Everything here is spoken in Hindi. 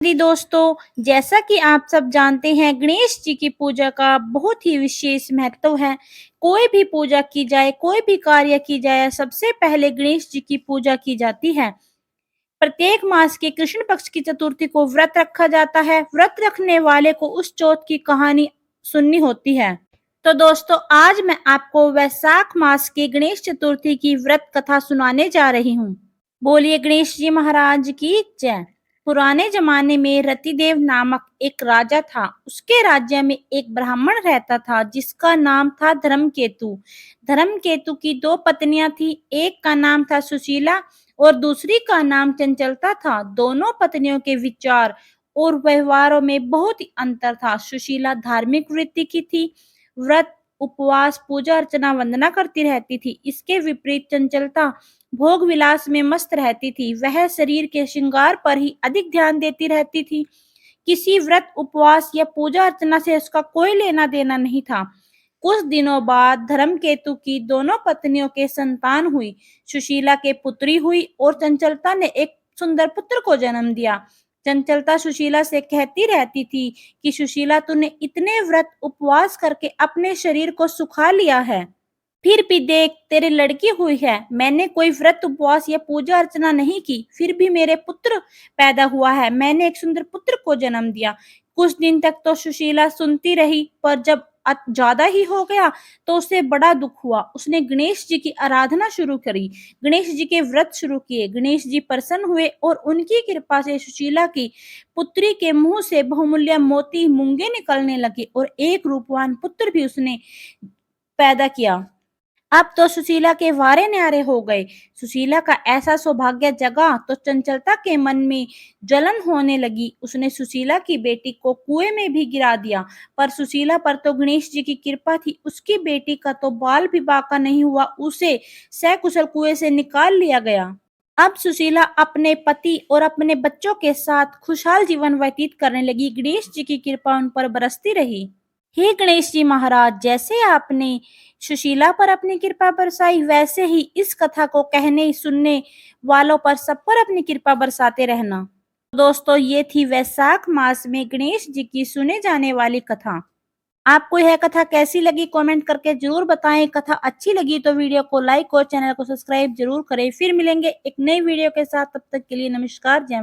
जी दोस्तों, जैसा कि आप सब जानते हैं गणेश जी की पूजा का बहुत ही विशेष महत्व है। कोई भी पूजा की जाए, कोई भी कार्य की जाए, सबसे पहले गणेश जी की पूजा की जाती है। प्रत्येक मास के कृष्ण पक्ष की चतुर्थी को व्रत रखा जाता है। व्रत रखने वाले को उस चौथ की कहानी सुननी होती है। तो दोस्तों, आज मैं आपको वैशाख मास की गणेश चतुर्थी की व्रत कथा सुनाने जा रही हूँ। बोलिए गणेश जी महाराज की जय। पुराने जमाने में रतिदेव नामक एक राजा था। उसके राज्य में एक ब्राह्मण रहता था जिसका नाम था धर्मकेतु। धर्मकेतु की दो पत्नियां थी। एक का नाम था सुशीला और दूसरी का नाम चंचलता था। दोनों पत्नियों के विचार और व्यवहारों में बहुत ही अंतर था। सुशीला धार्मिक वृत्ति की थी। व्रत, उपवास, पूजा अर्चना, वंदना करती रहती थी। इसके विपरीत चंचलता भोग विलास में मस्त रहती थी। वह शरीर के श्रृंगार पर ही अधिक ध्यान देती रहती थी। किसी व्रत, उपवास या पूजा अर्चना से उसका कोई लेना देना नहीं था। कुछ दिनों बाद धर्मकेतु की दोनों पत्नियों के संतान हुई। सुशीला के पुत्री हुई और चंचलता ने एक सुंदर पुत्र को जन्म दिया। चंचलता सुशीला से कहती रहती थी कि सुशीला, तूने इतने व्रत उपवास करके अपने शरीर को सुखा लिया है, फिर भी देख तेरी लड़की हुई है। मैंने कोई व्रत, उपवास या पूजा अर्चना नहीं की, फिर भी मेरे पुत्र पैदा हुआ है। मैंने एक सुंदर पुत्र को जन्म दिया। कुछ दिन तक तो सुशीला सुनती रही, पर जब ज्यादा ही हो गया तो उसे बड़ा दुख हुआ। उसने गणेश जी की आराधना शुरू करी, गणेश जी के व्रत शुरू किए। गणेश जी प्रसन्न हुए और उनकी कृपा से सुशीला की पुत्री के मुंह से बहुमूल्य मोती, मूंगे निकलने लगे और एक रूपवान पुत्र भी उसने पैदा किया। अब तो सुशीला के वारे न्यारे हो गए। सुशीला का ऐसा सौभाग्य जगा तो चंचलता के मन में जलन होने लगी। उसने सुशीला की बेटी को कुएं में भी गिरा दिया, पर सुशीला पर तो गणेश जी की कृपा थी। उसकी बेटी का तो बाल भी बाका नहीं हुआ, उसे सकुशल कुएं से निकाल लिया गया। अब सुशीला अपने पति और अपने बच्चों के साथ खुशहाल जीवन व्यतीत करने लगी। गणेश जी की कृपा उन पर बरसती रही। हे गणेश जी महाराज, जैसे आपने सुशीला पर अपनी कृपा बरसाई, वैसे ही इस कथा को कहने सुनने वालों पर सब पर अपनी कृपा बरसाते रहना। दोस्तों, ये थी वैशाख मास में गणेश जी की सुने जाने वाली कथा। आपको यह कथा कैसी लगी कमेंट करके जरूर बताएं। कथा अच्छी लगी तो वीडियो को लाइक और चैनल को सब्सक्राइब जरूर करें। फिर मिलेंगे एक नई वीडियो के साथ, तब तक के लिए नमस्कार, जय।